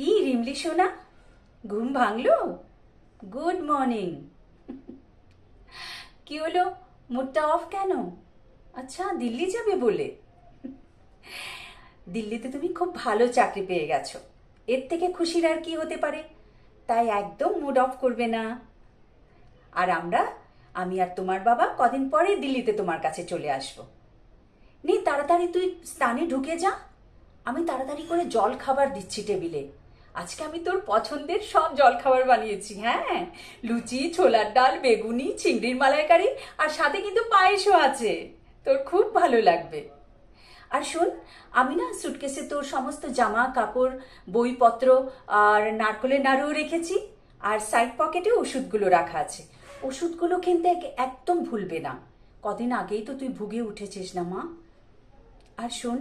কি রিমলি সোনা, ঘুম ভাঙলো? Good morning. কি হলো, মুডটা অফ কেন? আচ্ছা, দিল্লি যাবে বলে? দিল্লিতে তুমি খুব ভালো চাকরি পেয়ে গেছো, এর থেকে খুশির আর কি হতে পারে? তাই একদম মুড অফ করবে না। আর আমি আর তোমার বাবা কদিন পরে দিল্লিতে তোমার কাছে চলে আসবো। নে তাড়াতাড়ি তুই স্নানে ঢুকে যা, আমি তাড়াতাড়ি করে জল খাবার দিচ্ছি টেবিলে। আজকে আমি তোর পছন্দের সব জল খাবার বানিয়েছি। হ্যাঁ, লুচি, ছোলার ডাল, বেগুনি, চিংড়ির মালাইকারি, আর সাথে কিন্তু পায়েসও আছে। তোর খুব ভালো লাগবে। আর শোন, আমি না সুটকেসে তোর সমস্ত জামা কাপড়, বইপত্র আর নারকলের নাড়ুও রেখেছি। আর সাইড পকেটে ওষুধগুলো রাখা আছে। ওষুধগুলো কিন্তু একদম ভুলবে না। কদিন আগেই তো তুই ভুগে উঠেছিস না মা। আর শোন,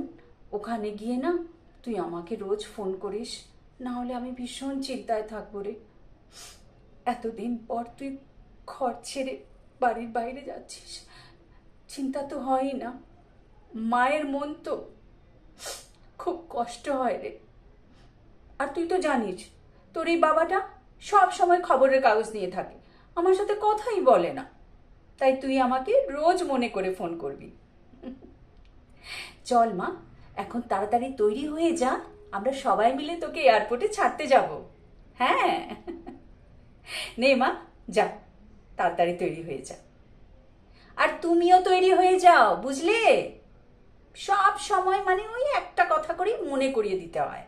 ওখানে গিয়ে না তুই আমাকে রোজ ফোন করিস, না হলে আমি ভীষণ চিন্তায় থাকবো রে। এতদিন পর তুই ঘর ছেড়ে বাড়ির বাইরে যাচ্ছিস, চিন্তা তো হয়ই না। মায়ের মন তো খুব কষ্ট হয় রে। আর তুই তো জানিস, তোর এই বাবাটা সব সময় খবরের কাগজ নিয়ে থাকে, আমার সাথে কথাই বলে না। তাই তুই আমাকে রোজ মনে করে ফোন করবি। চল মা, এখন তাড়াতাড়ি তৈরি হয়ে যা, আমরা সবাই মিলে তোকে এয়ারপোর্টে ছাড়তে যাব। হ্যাঁ, নে মা, যা, তাড়াতাড়ি তৈরি হয়ে যা। আর তুমিও তৈরি হয়ে যাও, বুঝলে? সব সময় মানে ওই একটা কথা করেই মনে করিয়ে দিতে হয়।